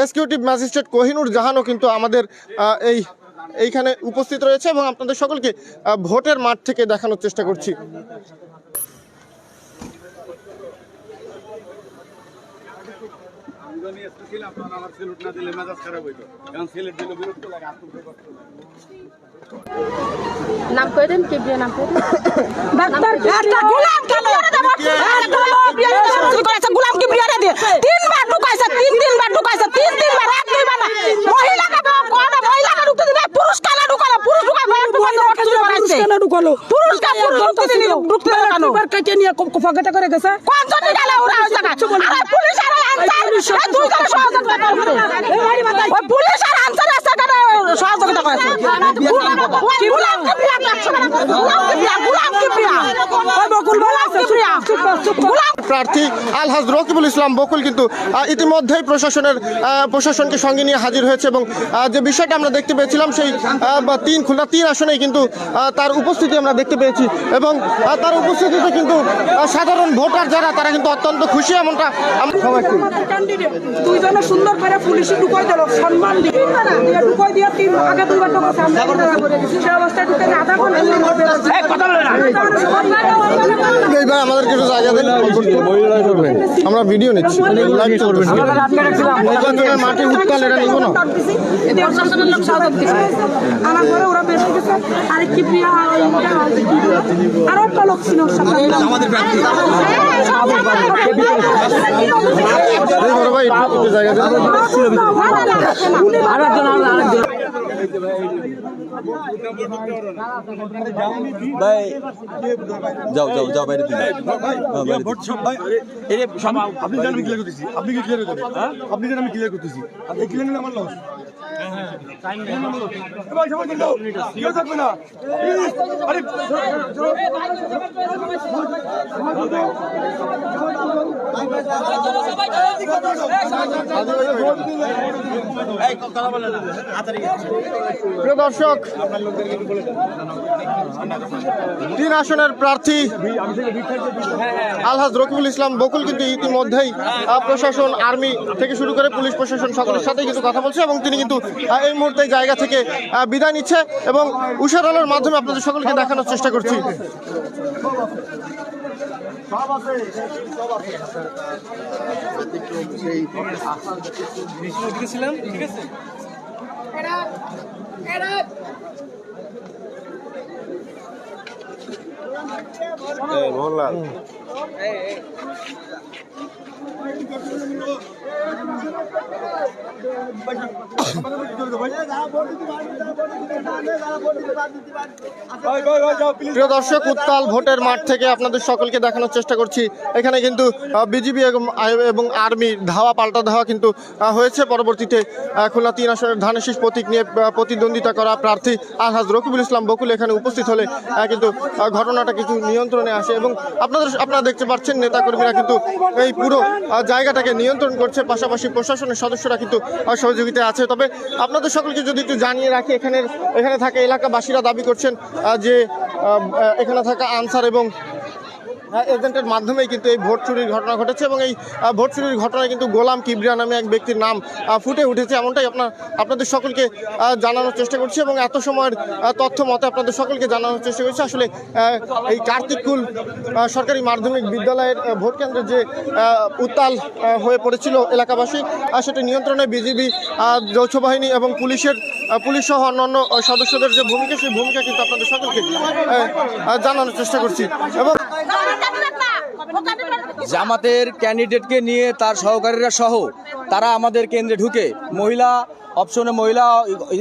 Executive magistrate Kohinoor জাহানও কিন্তু আমাদের এইখানে উপস্থিত রয়েছে এবং আপনাদের সকলকে ভোটের মাঠ থেকে দেখানোর চেষ্টা করছি। নাম কই দেন কি বিয়ে নাম কই দেন ডাক্তার একটা গোলাম কি বিয়ে দেব গোলাম কি বিয়ে দিয়ে তিনবার ঢুকাইছে তিনবার ঢুকাইছে তিনবার এক দুইবার না মহিলা কা কোন মহিলা কা ঢুকতে দিবে পুরুষ কালা ঢুকালো পুরুষ ঢুকাই পুরুষ কালা ঢুকালো পুরুষ কা ঢুকতে দিল ঢুকতে কেন একবার কেটে নিয়ে ফগটা করে গেছে কোন জন গেল ওরা ওই জায়গা আরে পুলিশ আর আনসার দুইজন সহযোগিতা করে ওই পুলিশ আর আনসার আছে কেন সহযোগিতা করে গোলাম কি বিয়ে গোলাম কি বিয়ে ওই বকুল গোলাম কি বিয়ে প্রার্থী আলহাজ রকিবুল ইসলাম বকুল কিন্তু ইতিমধ্যেই প্রশাসনকে সঙ্গে নিয়ে হাজির হয়েছে এবং যে বিষয়টা আমরা দেখতে পেয়েছিলাম সেই খুলনা 3 আসনেই কিন্তু তার উপস্থিতি আমরা দেখতে পেয়েছি এবং তার উপস্থিতিতে কিন্তু সাধারণ ভোটার যারা তারা কিন্তু অত্যন্ত খুশি এমনটা দুইজনে সুন্দর করে পুলিশে ঢুকাই দিল সম্মান দিয়ে ঢুকাই দিয়ে তিন আগে দুইবার ঢুকাই সামনে সেই অবস্থায় ঢুকে আধা এইবার আমাদের কিছু জায়গা দেন আমরা ভিডিও নিচ্ছি মাঠে উত্তাল এটা নিব না আমার ঘরে ওরা বের হয়ে গেছে আর কি প্রিয়া আর একটা লোক ছিল আমাদের ভাই জায়গা দেন ভাই যাও যাও যাও বাইরে আপনি জানেন আমি ক্লিয়ার করতেছি আপনি কি ক্লিয়ার করতেছেন আপনি জানেন আমি ক্লিয়ার করতেছি এই ক্লিয়ার নিলে আমার লস ভাই সবাই যাও কেউ থাকবে না আরে প্রিয় দর্শক 3 আসনের প্রার্থী আলহাজ রকিবুল ইসলাম বকুল কিন্তু ইতিমধ্যেই প্রশাসন আর্মি থেকে শুরু করে পুলিশ প্রশাসন সকলের সাথে কিন্তু কথা বলছে এবং তিনি কিন্তু এই মুহূর্তে জায়গা থেকে বিদায় নিচ্ছে এবং উষার আলোর মাধ্যমে আপনাদের সকলকে দেখানোর চেষ্টা করছি। মোহনলাল প্রিয় দর্শক উত্তাল ভোটের মাঠ থেকে আপনাদের সকলকে দেখানোর চেষ্টা করছি। এখানে কিন্তু বিজিবি এবং আর্মির ধাওয়া পাল্টা ধাওয়া কিন্তু হয়েছে। পরবর্তীতে খুলনা 3 আসনের ধানের শীষ প্রতীক নিয়ে প্রতিদ্বন্দ্বিতা করা প্রার্থী আলহাজ রকিবুল ইসলাম বকুল এখানে উপস্থিত হলে কিন্তু ঘটনাটা কিছু নিয়ন্ত্রণে আসে এবং আপনারা দেখতে পাচ্ছেন নেতাকর্মীরা কিন্তু এই পুরো জায়গাটাকে নিয়ন্ত্রণ করছে, পাশাপাশি প্রশাসনের সদস্যরা কিন্তু সহযোগিতায় আছে। তবে আপনাদের সকলকে যদি একটু জানিয়ে রাখি, এখানে থাকা এলাকাবাসীরা দাবি করছেন যে এখানে থাকা আনসার এবং এজেন্টের মাধ্যমেই কিন্তু এই ভোট চুরির ঘটনা ঘটেছে এবং এই ভোট চুরির ঘটনায় কিন্তু গোলাম কিবরিয়া নামে এক ব্যক্তির নাম ফুটে উঠেছে। এমনটাই আপনাদের সকলকে জানানোর চেষ্টা করছি এবং এত সময়ের তথ্য মতে আপনাদের সকলকে জানানোর চেষ্টা করছি। আসলে এই কার্তিককুল সরকারি মাধ্যমিক বিদ্যালয়ের ভোট কেন্দ্রে যে উত্তাল হয়ে পড়েছিল এলাকাবাসী, সেটি নিয়ন্ত্রণে বিজিবি, যৌথ বাহিনী এবং পুলিশ সহ অন্যান্য সদস্যদের যে ভূমিকা, সেই ভূমিকা কিন্তু আপনাদের সকলকে জানানোর চেষ্টা করছি। এবং জামাতের ক্যান্ডিডেটকে নিয়ে তার সহকারীরা সহ তারা আমাদের কেন্দ্রে ঢুকে মহিলা অপশনে মহিলা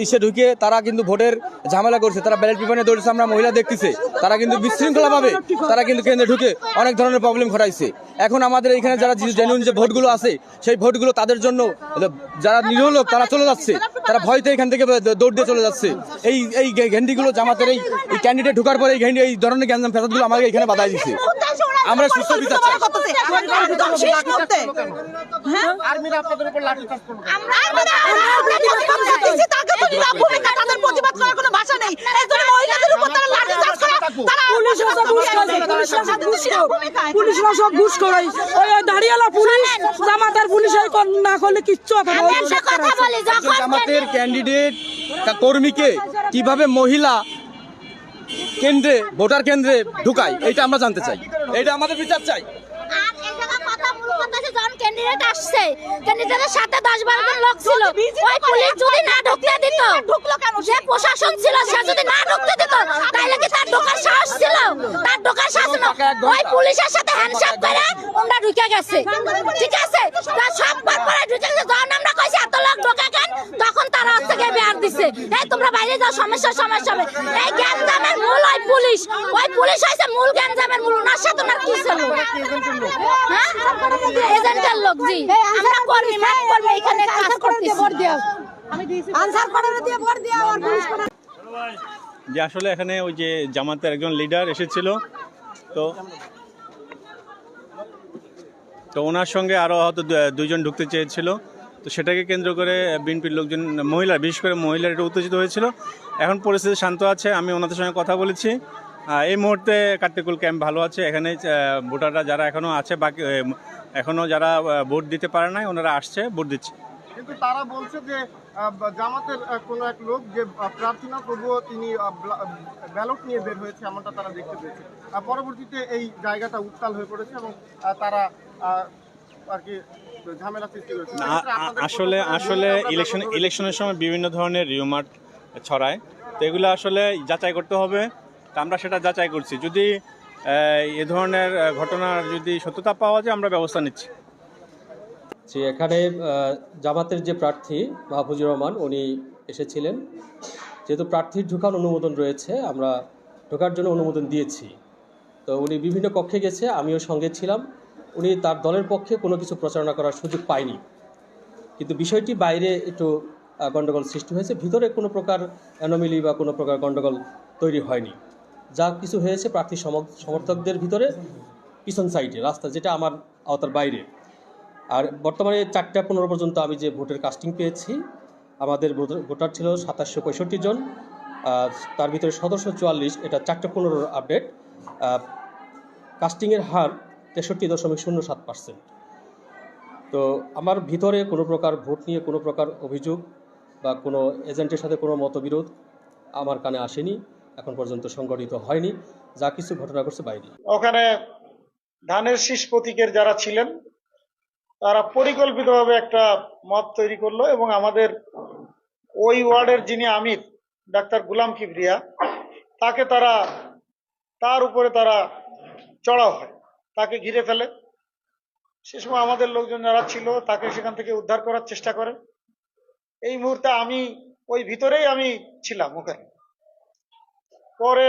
ইসে ঢুকে তারা কিন্তু ভোটের ঝামেলা করছে। তারা ব্যালট পেপার নিয়ে দৌড়ছে, আমরা মহিলা দেখতেছি। তারা কিন্তু বিশৃঙ্খলাভাবে তারা কিন্তু কেন্দ্রে ঢুকে অনেক ধরনের প্রবলেম ঘটাইছে। এখন আমাদের এখানে যারা জেনুইন যে ভোটগুলো আছে সেই ভোটগুলো তাদের জন্য যারা নিরীহ লোক তারা চলে যাচ্ছে, তারা ভয়তে এখান থেকে দৌড় দিয়ে চলে যাচ্ছে। এই ঘেন্ডিগুলো জামাতের এই ক্যান্ডিডেট ঢুকার পরে এই ধরনের গ্যাঞ্জাম ফ্যাসাদগুলো আমাকে এখানে বাধাই দিচ্ছে। আমরা সুস্থ বিচার চাই। তাদের প্রতিবাদ করার কোনো ভাষা নেই। এই জন্য মহিলাদের উপর তারা লাঠিচার্জ করে পুলিশরা সব ঘুষ করে ওই দাঁড়িয়ালা পুলিশ জামাতার পুলিশ না করলে কিচ্ছু হবে না। জামাতের ক্যান্ডিডেট কর্মীকে কিভাবে মহিলা কেন্দ্রে ভোটার কেন্দ্রে ঢুকায় এটা আমরা জানতে চাই, এটা আমাদের বিচার চাই। আর এই জায়গা কথা মূল কথা হচ্ছে যখন ক্যান্ডিডেট আসছে ক্যান্ডিডেটের সাথে 10-12 জন লোক ছিল, ওই পুলিশ যদি না ঢুকতে দিত, ঢুকলো কেন? যে প্রশাসন ছিল সে যদি না ঢুকতে দিত তাহলে কি তার ঢোকার সাহস ছিল? তার ঢোকার সাহস না, ওই পুলিশের সাথে হ্যান্ডশেক করে ওরা ঢুকে গেছে, ঠিক আছে? তার সব পরে ঢুকে গেছে। যখন আমরা কইছি এত লোক ঢোকা কেন, তখন তারা হচ্ছে গিয়ে বের দিছে, এই তোমরা বাইরে যাও, সমস্যা হবে। এই গ্যাঞ্জামের মূল ওই পুলিশ হয়েছে মূল গ্যাঞ্জামের মূল। ওনার সাথে ওনার কি ছিল? হ্যাঁ, এজেন্টের লোক। জি, আমরা কর্মী মাঠ কর্মী এখানে কাজ করতেছি। ভোট দেও, আনসার করে দিয়ে ভোট দেও। আর পুলিশ যে আসলে এখানে ওই যে জামাতের একজন লিডার এসেছিল, তো ওনার সঙ্গে আরও হয়তো দুইজন ঢুকতে চেয়েছিল, তো সেটাকে কেন্দ্র করে বিএনপির লোকজন, মহিলা, বিশেষ করে মহিলারা একটু উত্তেজিত হয়েছিল। এখন পরিস্থিতি শান্ত আছে, আমি ওনাদের সঙ্গে কথা বলেছি। এই মুহূর্তে কাট্টেকুল ক্যাম্প ভালো আছে। এখানে ভোটাররা যারা এখনও আছে, বাকি এখনও যারা ভোট দিতে পারে নাই, ওনারা আসছে, ভোট দিচ্ছে। কিন্তু তারা বলছে যে জামাতের কোনো এক লোক যে প্রার্থী না, তবুও তিনি ব্যালট নিয়ে বের হয়েছে, এমনটা তারা দেখতে পেয়েছে। পরবর্তীতে এই জায়গাটা উত্তাল হয়ে পড়েছে এবং তারা আর কি ঝামেলা সৃষ্টি করেছে। আসলে ইলেকশনের সময় বিভিন্ন ধরনের রিউমার ছড়ায়, তো এগুলো আসলে যাচাই করতে হবে। তা আমরা সেটা যাচাই করছি। যদি এ ধরনের ঘটনার যদি সত্যতা পাওয়া যায়, আমরা ব্যবস্থা নিচ্ছি। যে এখানে জামাতের যে প্রার্থী মাহফুজুর রহমান উনি এসেছিলেন, যেহেতু প্রার্থীর ঢোকার অনুমোদন রয়েছে, আমরা ঢোকার জন্য অনুমোদন দিয়েছি। তো উনি বিভিন্ন কক্ষে গেছে, আমিও সঙ্গে ছিলাম। উনি তার দলের পক্ষে কোনো কিছু প্রচারণা করার সুযোগ পায়নি, কিন্তু বিষয়টি বাইরে একটু গণ্ডগোল সৃষ্টি হয়েছে। ভিতরে কোনো প্রকার অ্যানোমিলি বা কোনো প্রকার গণ্ডগোল তৈরি হয়নি। যা কিছু হয়েছে প্রার্থী সমর্থকদের ভিতরে পিছন সাইডে রাস্তা, যেটা আমার আওতার বাইরে। আর বর্তমানে 4টা 15 পর্যন্ত আমি যে ভোটের কাস্টিং পেয়েছি, আমাদের ভোটার ছিল 2765 জন, তার ভিতরে সদস্য 44। এটা 4টা 15 আপডেট। কাস্টিংয়ের হার 63.07%। তো আমার ভিতরে কোনো প্রকার ভোট নিয়ে কোনো প্রকার অভিযোগ বা কোনো এজেন্টের সাথে কোনো মতবিরোধ আমার কানে আসেনি, এখন পর্যন্ত সংগঠিত হয়নি। যা কিছু ঘটনা ঘটছে বাইরে। ওখানে ধানের শীষ প্রতীকের যারা ছিলেন তারা পরিকল্পিতভাবে একটা মত তৈরি করলো এবং আমাদের ওই ওয়ার্ডের যিনি আমির ডাক্তার গুলাম কিবরিয়া, তাকে তার উপরে তারা চড়াও হয়, তাকে ঘিরে ফেলে। সে সময় আমাদের লোকজন যারা ছিল তাকে সেখান থেকে উদ্ধার করার চেষ্টা করে। এই মুহূর্তে আমি ওই ভিতরেই আমি ছিলাম ওখানে। পরে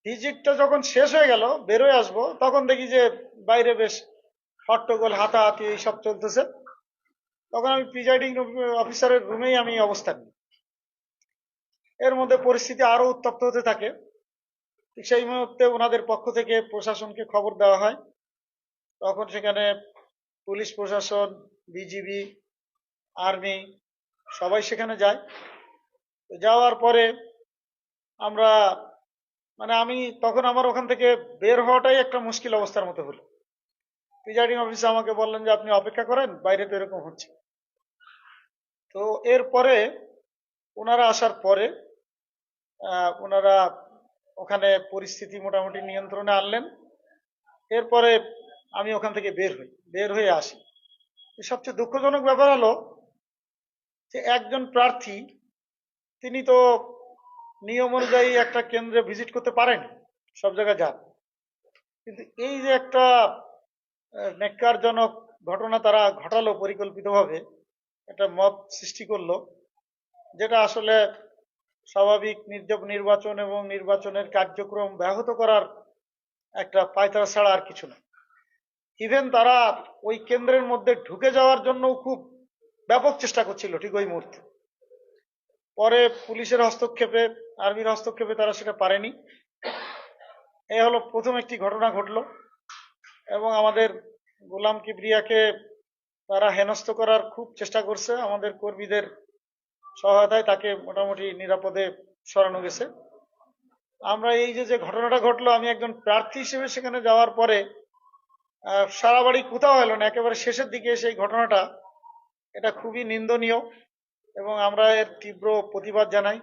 ভিজিটটা যখন শেষ হয়ে গেল, বেরোয় আসবো, তখন দেখি যে বাইরে বেশ হট্টগোল, হাতাহাতি এইসব চলতেছে। তখন আমি প্রিজাইডিং অফিসারের রুমেই আমি অবস্থান নিই। এর মধ্যে পরিস্থিতি আরো উত্তপ্ত হতে থাকে। ঠিক সেই মুহূর্তে ওনাদের পক্ষ থেকে প্রশাসনকে খবর দেওয়া হয়। তখন সেখানে পুলিশ প্রশাসন, বিজিবি, আর্মি সবাই সেখানে যায়। যাওয়ার পরে আমরা আমি তখন আমার ওখান থেকে বের হওয়াটাই একটা মুশকিল অবস্থার মতো হলো। প্রিজাইডিং অফিসার আমাকে বললেন যে আপনি অপেক্ষা করেন, বাইরে তো এরকম হচ্ছে। তো এরপরে ওনারা আসার পরে ওনারা ওখানে পরিস্থিতি মোটামুটি নিয়ন্ত্রণে আনলেন। এরপরে আমি ওখান থেকে বের হয়ে আসি। সবচেয়ে দুঃখজনক ব্যাপার হলো যে একজন প্রার্থী, তিনি তো নিয়ম অনুযায়ী একটা কেন্দ্রে ভিজিট করতে পারেন, সব জায়গায় যান, কিন্তু এই যে একটা ন্যাক্কারজনক ঘটনা তারা ঘটালো পরিকল্পিতভাবে, একটা মব সৃষ্টি করলো, যেটা আসলে স্বাভাবিক নির্বাচন এবং নির্বাচনের কার্যক্রম ব্যাহত করার একটা পায়তারা ছাড়া আর কিছু না। ইভেন তারা ওই কেন্দ্রের মধ্যে ঢুকে যাওয়ার জন্য খুব ব্যাপক চেষ্টা করছিল ঠিক ওই মুহূর্তে। পরে পুলিশের হস্তক্ষেপে, আর্মির হস্তক্ষেপে তারা সেটা পারেনি। এই হলো প্রথম একটি ঘটনা ঘটলো। এবং আমাদের গোলাম কিবরিয়াকে তারা হেনস্থ করার খুব চেষ্টা করছে। আমাদের কর্মীদের সহায়তায় তাকে মোটামুটি নিরাপদে সরানো গেছে। আমরা এই যে ঘটনাটা ঘটলো, আমি একজন প্রার্থী হিসেবে সেখানে যাওয়ার পরে সারা বাড়ি কোথাও হলো না, একেবারে শেষের দিকে এসে এই ঘটনাটা, এটা খুবই নিন্দনীয় এবং আমরা এর তীব্র প্রতিবাদ জানাই।